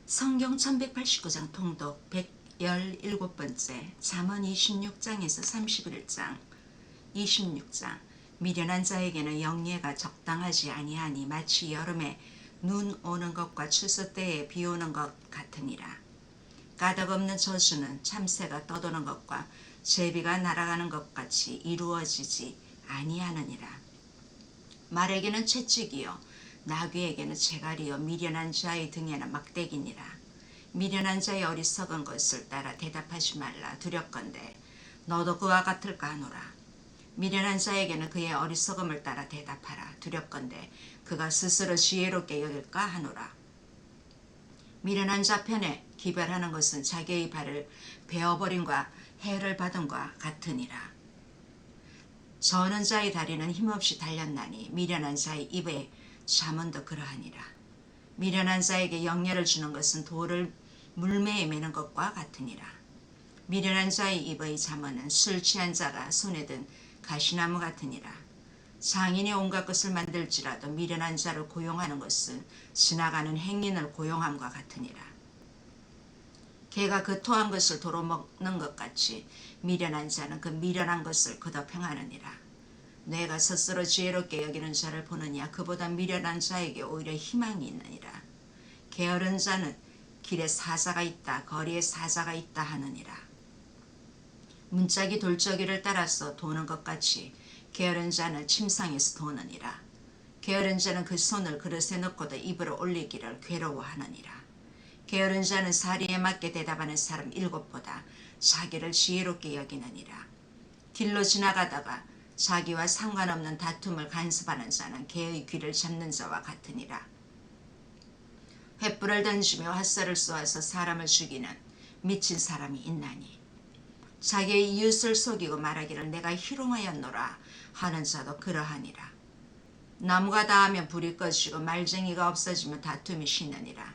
성경 1189장 통독 117번째 잠언 26장에서 31장 26장 미련한 자에게는 영예가 적당하지 아니하니 마치 여름에 눈 오는 것과 추수 때에 비 오는 것 같으니라. 까닭없는 저주는 참새가 떠도는 것과 제비가 날아가는 것 같이 이루어지지 아니하느니라. 말에게는 채찍이요 나귀에게는 재갈이요 미련한 자의 등에는 막대기니라. 미련한 자의 어리석은 것을 따라 대답하지 말라. 두렵건대 너도 그와 같을까 하노라. 미련한 자에게는 그의 어리석음을 따라 대답하라. 두렵건대 그가 스스로 지혜롭게 여길까 하노라. 미련한 자 편에 기별하는 것은 자기의 발을 베어버림과 해를 받음과 같으니라. 저는 자의 다리는 힘없이 달렸나니 미련한 자의 입에 잠언도 그러하니라. 미련한 자에게 영예를 주는 것은 돌을 물매에 매는 것과 같으니라. 미련한 자의 입의 잠언은 술 취한 자가 손에 든 가시나무 같으니라. 장인이 온갖 것을 만들지라도 미련한 자를 고용하는 것은 지나가는 행인을 고용함과 같으니라. 개가 그 토한 것을 도로 먹는 것 같이 미련한 자는 그 미련한 것을 거듭 행하느니라. 내가 스스로 지혜롭게 여기는 자를 보느냐 그보다 미련한 자에게 오히려 희망이 있느니라. 게으른 자는 길에 사자가 있다 거리에 사자가 있다 하느니라. 문짝이 돌저기를 따라서 도는 것 같이 게으른 자는 침상에서 도느니라. 게으른 자는 그 손을 그릇에 넣고도 입으로 올리기를 괴로워하느니라. 게으른 자는 사리에 맞게 대답하는 사람 7보다 자기를 지혜롭게 여기느니라. 길로 지나가다가 자기와 상관없는 다툼을 간섭하는 자는 개의 귀를 잡는 자와 같으니라. 횃불을 던지며 화살을 쏘아서 사람을 죽이는 미친 사람이 있나니 자기의 이웃을 속이고 말하기를 내가 희롱하였노라 하는 자도 그러하니라. 나무가 닿으면 불이 꺼지고 말쟁이가 없어지면 다툼이 쉬느니라.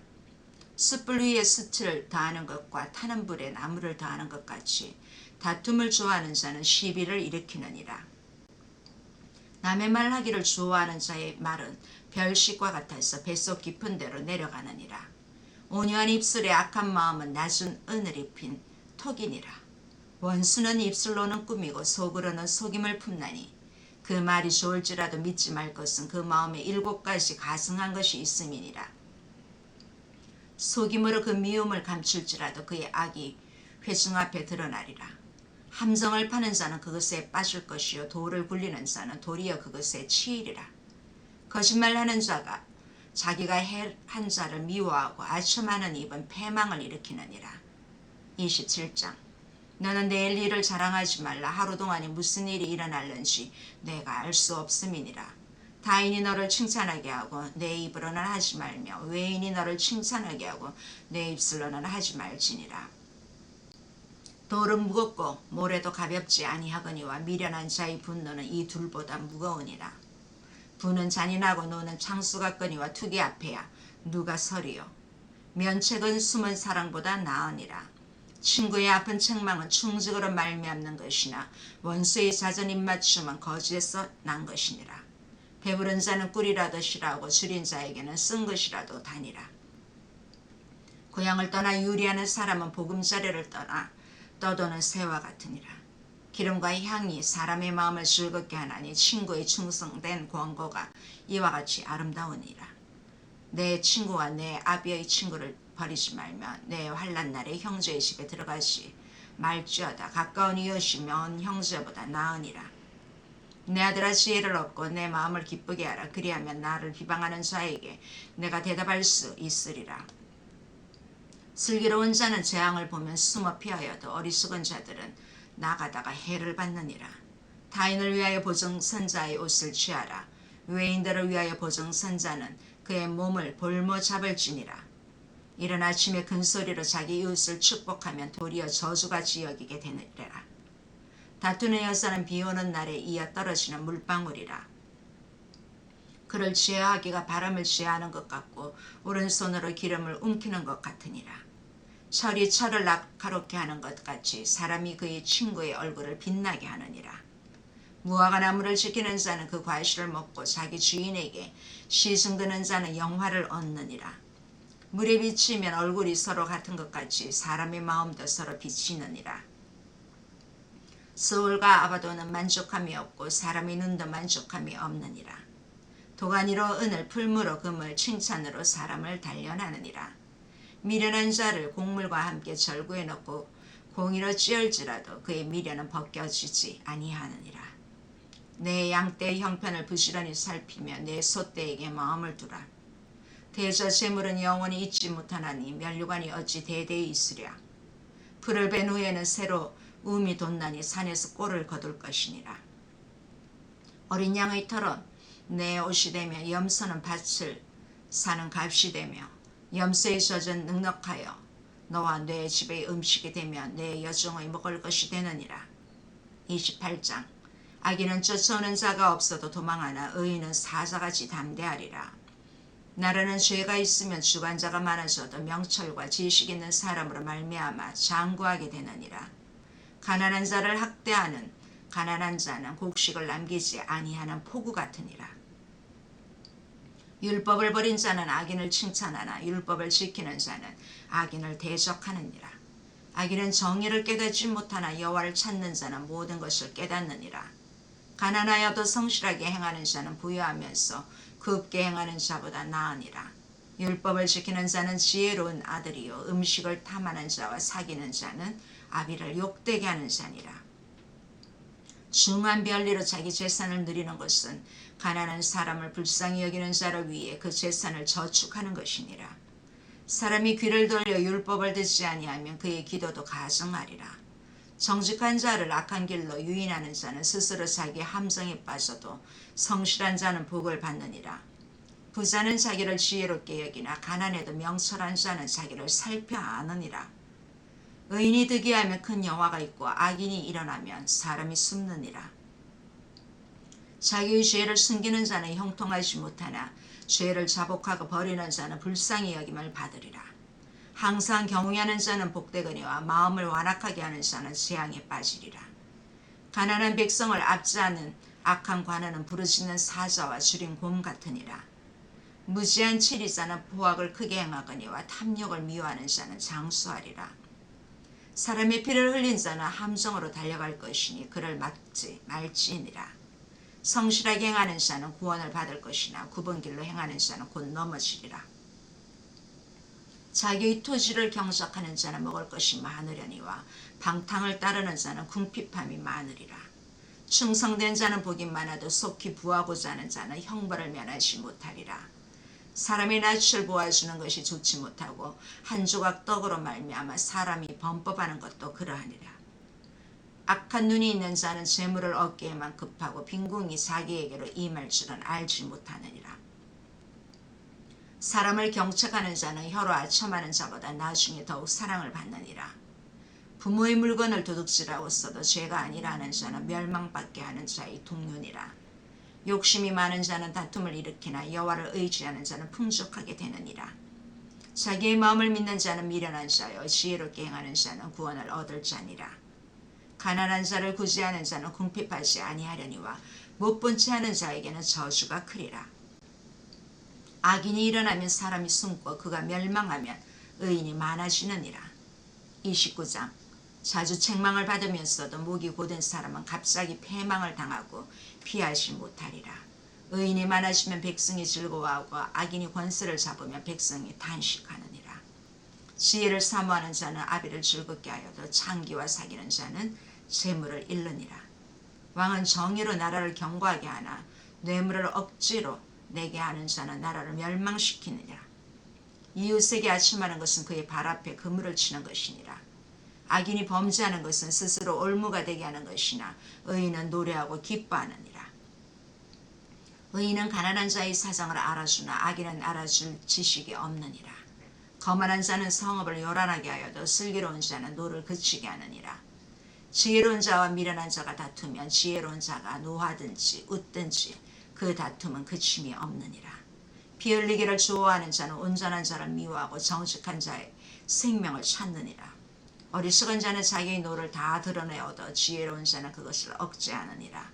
숯불 위에 숯을 더하는 것과 타는 불에 나무를 더하는 것 같이 다툼을 좋아하는 자는 시비를 일으키느니라. 남의 말하기를 좋아하는 자의 말은 별식과 같아서 뱃속 깊은 데로 내려가느니라. 온유한 입술에 악한 마음은 낮은 은을 입힌 톡이니라. 원수는 입술로는 꾸미고 속으로는 속임을 품나니 그 말이 좋을지라도 믿지 말 것은 그 마음에 7가지 가증한 것이 있음이니라. 속임으로 그 미움을 감출지라도 그의 악이 회중 앞에 드러나리라. 함정을 파는 자는 그것에 빠질 것이요 돌을 굴리는 자는 도리어 그것에 치이리라. 거짓말하는 자가 자기가 한 자를 미워하고 아첨하는 입은 패망을 일으키느니라. 27장 너는 내일 일을 자랑하지 말라. 하루 동안에 무슨 일이 일어날는지 내가 알 수 없음이니라. 타인이 너를 칭찬하게 하고 내 입으로는 하지 말며 외인이 너를 칭찬하게 하고 내 입술로는 하지 말지니라. 돌은 무겁고 모래도 가볍지 아니하거니와 미련한 자의 분노는 이 둘보다 무거우니라. 부는 잔인하고 노는 창수 같거니와 투기 앞에야 누가 서리요. 면책은 숨은 사랑보다 나으니라. 친구의 아픈 책망은 충직으로 말미암는 것이나 원수의 잦은 입맞춤은 거짓에서 난 것이니라. 배부른 자는 꿀이라도 싫어하고 줄인 자에게는 쓴 것이라도 다니라. 고향을 떠나 유리하는 사람은 보금자리를 떠나 떠도는 새와 같으니라. 기름과 향이 사람의 마음을 즐겁게 하나니 친구의 충성된 권고가 이와 같이 아름다우니라. 내 친구와 내 아비의 친구를 버리지 말며 내 환난 날에 형제의 집에 들어가지 말지어다. 가까운 이웃이 먼 형제보다 나으니라. 내 아들아 지혜를 얻고 내 마음을 기쁘게 하라. 그리하면 나를 비방하는 자에게 내가 대답할 수 있으리라. 슬기로운 자는 재앙을 보면 숨어 피하여도 어리석은 자들은 나가다가 해를 받느니라. 타인을 위하여 보증선 자의 옷을 취하라. 외인들을 위하여 보증선 자는 그의 몸을 볼모 잡을지니라. 이른 아침에 큰 소리로 자기 이웃을 축복하면 도리어 저주같이 여기게 되느니라. 다투는 여자는 비 오는 날에 이어 떨어지는 물방울이라. 그를 제어하기가 바람을 제어하는 것 같고 오른손으로 기름을 움키는 것 같으니라. 철이 철을 날카롭게 하는 것 같이 사람이 그의 친구의 얼굴을 빛나게 하느니라. 무화과 나무를 지키는 자는 그 과실을 먹고 자기 주인에게 시승드는 자는 영화를 얻느니라. 물에 비치면 얼굴이 서로 같은 것 같이 사람의 마음도 서로 비치느니라. 서울과 아바도는 만족함이 없고 사람의 눈도 만족함이 없느니라. 도가니로 은을 풀무로 금을 칭찬으로 사람을 단련하느니라. 미련한 자를 곡물과 함께 절구에 넣고 공의로 찌을지라도 그의 미련은 벗겨지지 아니하느니라. 내 양떼의 형편을 부지런히 살피며 내 소떼에게 마음을 두라. 대저 재물은 영원히 잊지 못하나니 면류관이 어찌 대대히 있으랴. 풀을 벤 후에는 새로 우음이 돋나니 산에서 꼴을 거둘 것이니라. 어린 양의 털은 내 옷이 되며 염소는 밭을 사는 값이 되며 염소의 젖은 넉넉하여 너와 내 집의 음식이 되며 내 여종의 먹을 것이 되느니라. 28장. 악인은 쫓아오는 자가 없어도 도망하나 의인은 사자같이 담대하리라. 나라는 죄가 있으면 주관자가 많아져도 명철과 지식 있는 사람으로 말미암아 장구하게 되느니라. 가난한 자를 학대하는 가난한 자는 곡식을 남기지 아니하는 포구 같으니라. 율법을 버린 자는 악인을 칭찬하나 율법을 지키는 자는 악인을 대적하느니라. 악인은 정의를 깨닫지 못하나 여호와를 찾는 자는 모든 것을 깨닫느니라. 가난하여도 성실하게 행하는 자는 부유하면서 굽게 행하는 자보다 나으니라. 율법을 지키는 자는 지혜로운 아들이요 음식을 탐하는 자와 사귀는 자는 아비를 욕되게 하는 자니라. 중한 별리로 자기 재산을 누리는 것은 가난한 사람을 불쌍히 여기는 자를 위해 그 재산을 저축하는 것이니라. 사람이 귀를 돌려 율법을 듣지 아니하면 그의 기도도 가증하리라. 정직한 자를 악한 길로 유인하는 자는 스스로 자기 함정에 빠져도 성실한 자는 복을 받느니라. 부자는 자기를 지혜롭게 여기나 가난해도 명철한 자는 자기를 살펴 아느니라. 의인이 득이하면 큰 영화가 있고 악인이 일어나면 사람이 숨느니라. 자기의 죄를 숨기는 자는 형통하지 못하나 죄를 자복하고 버리는 자는 불쌍히 여김을 받으리라. 항상 경외하는 자는 복되거니와 마음을 완악하게 하는 자는 재앙에 빠지리라. 가난한 백성을 압제하는 악한 관원은 부르짖는 사자와 줄인 곰 같으니라. 무지한 치리자는 포악을 크게 행하거니와 탐욕을 미워하는 자는 장수하리라. 사람의 피를 흘린 자는 함정으로 달려갈 것이니 그를 막지 말지니라. 성실하게 행하는 자는 구원을 받을 것이나 굽은 길로 행하는 자는 곧 넘어지리라. 자기의 토지를 경작하는 자는 먹을 것이 많으려니와 방탕을 따르는 자는 궁핍함이 많으리라. 충성된 자는 복이 많아도 속히 부하고자 하는 자는 형벌을 면하지 못하리라. 사람의 낯을 보아주는 것이 좋지 못하고 한 조각 떡으로 말미암아 사람이 범법하는 것도 그러하니라. 악한 눈이 있는 자는 재물을 얻기에만 급하고 빈궁이 자기에게로 임할 줄은 알지 못하느니라. 사람을 경책하는 자는 혀로 아첨하는 자보다 나중에 더욱 사랑을 받느니라. 부모의 물건을 도둑질하고 써도 죄가 아니라는 자는 멸망받게 하는 자의 동료니라. 욕심이 많은 자는 다툼을 일으키나 여호와를 의지하는 자는 풍족하게 되느니라. 자기의 마음을 믿는 자는 미련한 자요 지혜롭게 행하는 자는 구원을 얻을 자니라. 가난한 자를 구제하는 자는 궁핍하지 아니하려니와 못본 채 하는 자에게는 저주가 크리라. 악인이 일어나면 사람이 숨고 그가 멸망하면 의인이 많아지느니라. 29장. 자주 책망을 받으면서도 목이 고된 사람은 갑자기 패망을 당하고 피하지 못하리라. 의인이 많아지면 백성이 즐거워하고 악인이 권세를 잡으면 백성이 단식하느니라. 지혜를 사모하는 자는 아비를 즐겁게 하여도 창기와 사귀는 자는 재물을 잃느니라. 왕은 정의로 나라를 견고하게 하나 뇌물을 억지로 내게 하는 자는 나라를 멸망시키느니라. 이웃에게 아첨하는 것은 그의 발 앞에 그물을 치는 것이니라. 악인이 범죄하는 것은 스스로 올무가 되게 하는 것이나 의인은 노래하고 기뻐하느니라. 의인은 가난한 자의 사정을 알아주나 악인은 알아줄 지식이 없느니라. 거만한 자는 성읍을 요란하게 하여도 슬기로운 자는 노를 그치게 하느니라. 지혜로운 자와 미련한 자가 다투면 지혜로운 자가 노하든지 웃든지 그 다툼은 그침이 없느니라. 피 흘리기를 좋아하는 자는 온전한 자를 미워하고 정직한 자의 생명을 찾느니라. 어리석은 자는 자기의 노를 다 드러내어도 지혜로운 자는 그것을 억제하느니라.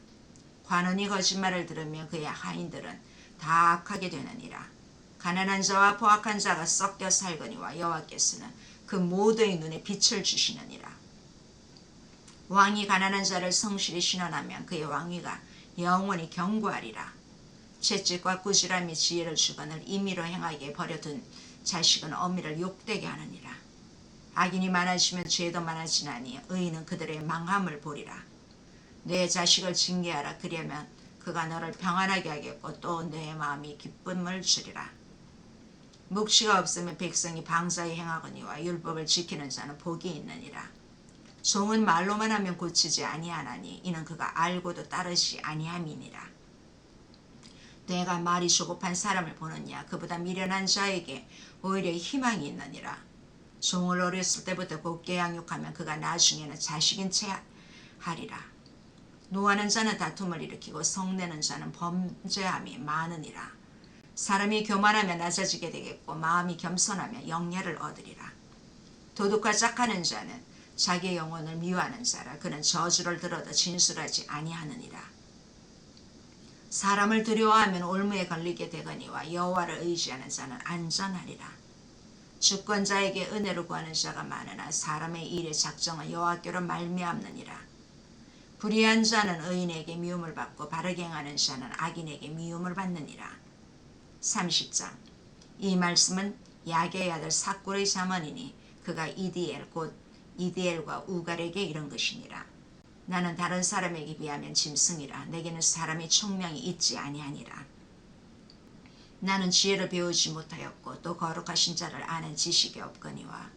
관원이 거짓말을 들으면 그의 하인들은 다 악하게 되느니라. 가난한 자와 포악한 자가 섞여 살거니와 여호와께서는 그 모두의 눈에 빛을 주시느니라. 왕이 가난한 자를 성실히 신원하면 그의 왕위가 영원히 견고하리라. 채찍과 꾸지람이 지혜를 주거늘 임의로 행하기에 버려둔 자식은 어미를 욕되게 하느니라. 악인이 많아지면 죄도 많아지나니 의인은 그들의 망함을 보리라. 내 자식을 징계하라. 그리하면 그가 너를 평안하게 하겠고 또 내 마음이 기쁨을 주리라. 묵시가 없으면 백성이 방자히 행하거니와 율법을 지키는 자는 복이 있느니라. 종은 말로만 하면 고치지 아니하나니 이는 그가 알고도 따르지 아니함이니라. 내가 말이 조급한 사람을 보느냐. 그보다 미련한 자에게 오히려 희망이 있느니라. 종을 어렸을 때부터 곱게 양육하면 그가 나중에는 자식인 채 하리라. 노하는 자는 다툼을 일으키고 성내는 자는 범죄함이 많으니라. 사람이 교만하면 낮아지게 되겠고 마음이 겸손하면 영예를 얻으리라. 도둑과 짝하는 자는 자기의 영혼을 미워하는 자라. 그는 저주를 들어도 진술하지 아니하느니라. 사람을 두려워하면 올무에 걸리게 되거니와 여호와를 의지하는 자는 안전하리라. 주권자에게 은혜를 구하는 자가 많으나 사람의 일의 작정은 여호와께로 말미암느니라. 불의한 자는 의인에게 미움을 받고 바르게 행하는 자는 악인에게 미움을 받느니라. 30장. 이 말씀은 야게의 아들 삭굴의 자문이니 그가 이디엘 곧 이디엘과 우갈에게 이른 것이니라. 나는 다른 사람에게 비하면 짐승이라. 내게는 사람의 총명이 있지 아니하니라. 나는 지혜를 배우지 못하였고 또 거룩하신 자를 아는 지식이 없거니와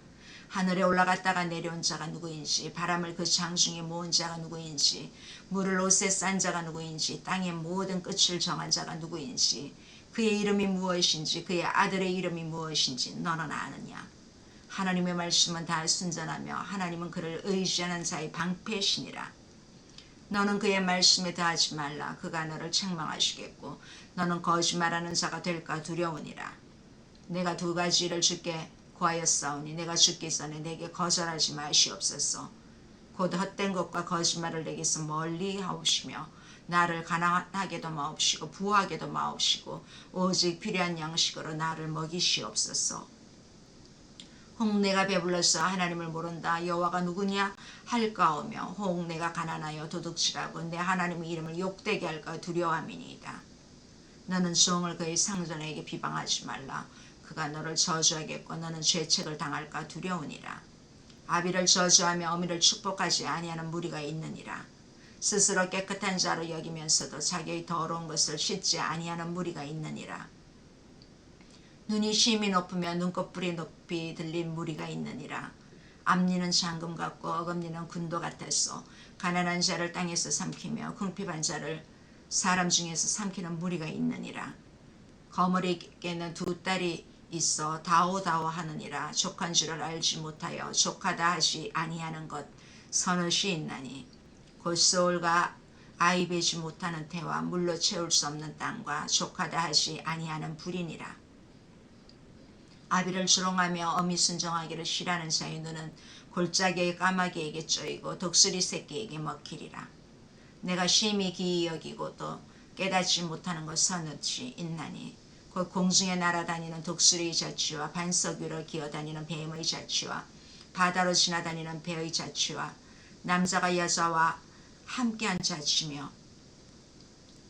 하늘에 올라갔다가 내려온 자가 누구인지 바람을 그 장중에 모은 자가 누구인지 물을 옷에 싼 자가 누구인지 땅의 모든 끝을 정한 자가 누구인지 그의 이름이 무엇인지 그의 아들의 이름이 무엇인지 너는 아느냐. 하나님의 말씀은 다 순전하며 하나님은 그를 의지하는 자의 방패시니라. 너는 그의 말씀에 더하지 말라. 그가 너를 책망하시겠고 너는 거짓말하는 자가 될까 두려우니라. 내가 두 가지를 주께 구하였사오니 내가 죽기 전에 내게 거절하지 마시옵소서. 곧 헛된 것과 거짓말을 내게서 멀리 하옵시며 나를 가난하게도 마옵시고 부하게도 마옵시고 오직 필요한 양식으로 나를 먹이시옵소서. 혹 내가 배불러서 하나님을 모른다 여호와가 누구냐 할까오며 혹 내가 가난하여 도둑질하고 내 하나님의 이름을 욕되게 할까 두려워함이니이다. 너는 종을 그의 상전에게 비방하지 말라. 그가 너를 저주하겠고 너는 죄책을 당할까 두려우니라. 아비를 저주하며 어미를 축복하지 아니하는 무리가 있느니라. 스스로 깨끗한 자로 여기면서도 자기의 더러운 것을 씻지 아니하는 무리가 있느니라. 눈이 심히 높으며 눈꺼풀이 높이 들린 무리가 있느니라. 앞니는 잠금 같고 어금니는 군도 같았소. 가난한 자를 땅에서 삼키며 궁핍한 자를 사람 중에서 삼키는 무리가 있느니라. 거머리에게는 두 딸이 있어 다오다오 하느니라. 족한 줄을 알지 못하여 족하다 하지 아니하는 것 서너시 있나니 곧 소울과 아이 베지 못하는 태와 물로 채울 수 없는 땅과 족하다 하지 아니하는 불이니라. 아비를 조롱하며 어미 순정하기를 싫어하는 자의 눈은 골짜기의 까마귀에게 쪼이고 독수리 새끼에게 먹히리라. 내가 심히 기이 여기고 또 깨닫지 못하는 것 서너치 있나니 곧 공중에 날아다니는 독수리의 자취와 반석 위로 기어다니는 뱀의 자취와 바다로 지나다니는 배의 자취와 남자가 여자와 함께한 자취며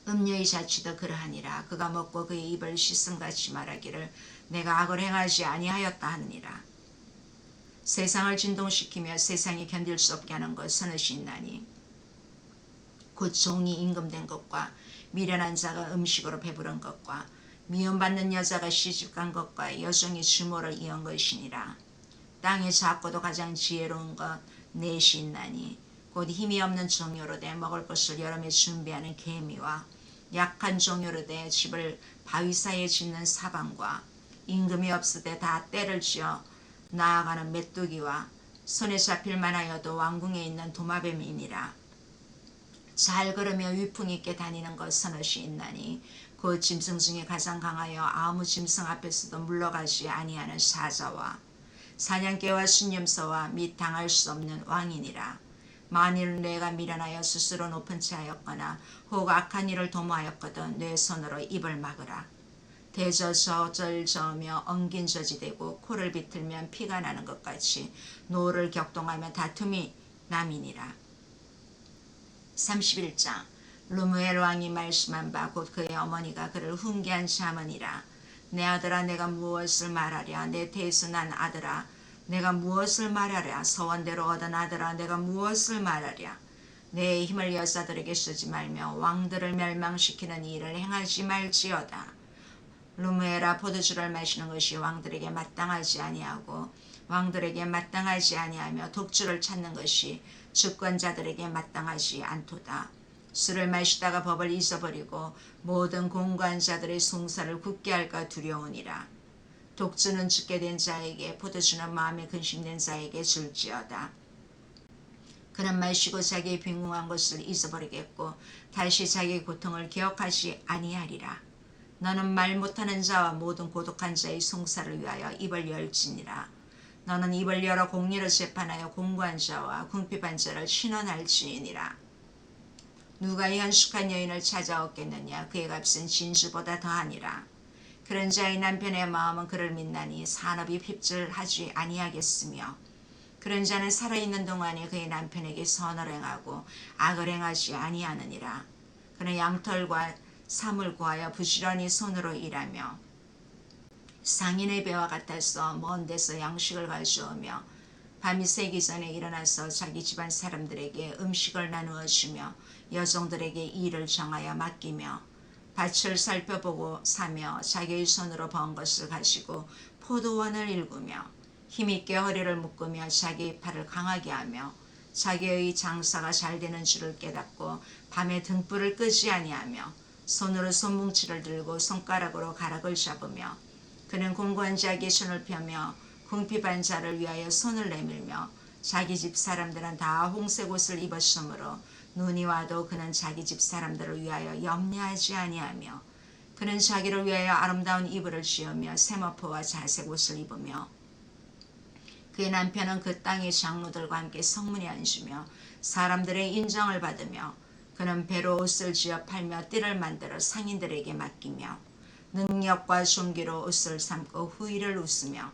음녀의 자취도 그러하니라. 그가 먹고 그의 입을 씻음같이 말하기를 내가 악을 행하지 아니하였다 하느니라. 세상을 진동시키며 세상이 견딜 수 없게 하는 것 서너시 있나니 곧 종이 임금된 것과 미련한 자가 음식으로 배부른 것과 미움받는 여자가 시집간 것과 여종이 주모를 이은 것이니라. 땅에 작고도 가장 지혜로운 것 넷이 있나니 곧 힘이 없는 종요로되 먹을 것을 여름에 준비하는 개미와 약한 종요로되 집을 바위 사이에 짓는 사방과 임금이 없으되 다 때를 지어 나아가는 메뚜기와 손에 잡힐 만하여도 왕궁에 있는 도마뱀이니라. 잘 걸으며 위풍 있게 다니는 것 서너시 있나니 그 짐승 중에 가장 강하여 아무 짐승 앞에서도 물러가지 아니하는 사자와 사냥개와 순념서와 및 당할 수 없는 왕이니라. 만일 내가 미련하여 스스로 높은 채 하였거나 혹 악한 일을 도모하였거든 내 손으로 입을 막으라. 대저저절저며 엉긴 젖이 되고 코를 비틀면 피가 나는 것 같이 노를 격동하며 다툼이 남이니라. 31장 루무엘 왕이 말씀한 바 곧 그의 어머니가 그를 훈계한 자문이라. 내 아들아 내가 무엇을 말하랴. 내 태순한 아들아 내가 무엇을 말하랴. 서원대로 얻은 아들아 내가 무엇을 말하랴. 내 힘을 여자들에게 쓰지 말며 왕들을 멸망시키는 일을 행하지 말지어다. 루무엘아 포도주를 마시는 것이 왕들에게 마땅하지 아니하고 왕들에게 마땅하지 아니하며 독주를 찾는 것이 주권자들에게 마땅하지 않도다. 술을 마시다가 법을 잊어버리고 모든 공관자들의 송사를 굳게 할까 두려우니라. 독주는 죽게 된 자에게 포도주는 마음에 근심된 자에게 줄지어다. 그는 마시고 자기의 빈궁한 것을 잊어버리겠고 다시 자기의 고통을 기억하지 아니하리라. 너는 말 못하는 자와 모든 고독한 자의 송사를 위하여 입을 열지니라. 너는 입을 열어 공리로 재판하여 공고한 자와 궁핍한 자를 신원할지니라. 누가 이 현숙한 여인을 찾아왔겠느냐. 그의 값은 진주보다 더하니라. 그런 자의 남편의 마음은 그를 믿나니 산업이 핍절하지 아니하겠으며 그런 자는 살아있는 동안에 그의 남편에게 선을 행하고 악을 행하지 아니하느니라. 그는 양털과 삼을 구하여 부지런히 손으로 일하며 상인의 배와 같아서 먼 데서 양식을 가져오며 밤이 새기 전에 일어나서 자기 집안 사람들에게 음식을 나누어 주며 여종들에게 일을 정하여 맡기며 밭을 살펴보고 사며 자기의 손으로 번 것을 가지고 포도원을 일구며 힘있게 허리를 묶으며 자기의 팔을 강하게 하며 자기의 장사가 잘 되는 줄을 깨닫고 밤에 등불을 끄지 아니하며 손으로 손뭉치를 들고 손가락으로 가락을 잡으며 그는 공고한 자에게 손을 펴며 궁핍한 자를 위하여 손을 내밀며 자기 집 사람들은 다 홍색 옷을 입었으므로 눈이 와도 그는 자기 집 사람들을 위하여 염려하지 아니하며 그는 자기를 위하여 아름다운 이불을 씌우며 세마포와 자색 옷을 입으며 그의 남편은 그 땅의 장로들과 함께 성문에 앉으며 사람들의 인정을 받으며 그는 배로 옷을 지어 팔며 띠를 만들어 상인들에게 맡기며 능력과 존귀로 옷을 삼고 후의를 웃으며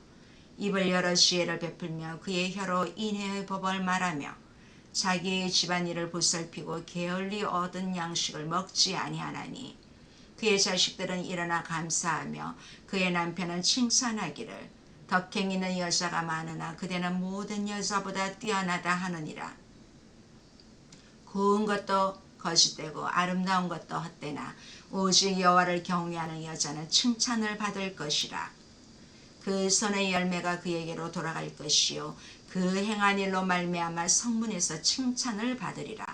입을 열어 지혜를 베풀며 그의 혀로 인애의 법을 말하며 자기의 집안일을 보살피고 게을리 얻은 양식을 먹지 아니하나니 그의 자식들은 일어나 감사하며 그의 남편은 칭찬하기를 덕행 있는 여자가 많으나 그대는 모든 여자보다 뛰어나다 하느니라. 고운 것도 거짓되고 아름다운 것도 헛되나 오직 여호와를 경외하는 여자는 칭찬을 받을 것이라. 그 손의 열매가 그에게로 돌아갈 것이요 그 행한 일로 말미암아 성문에서 칭찬을 받으리라.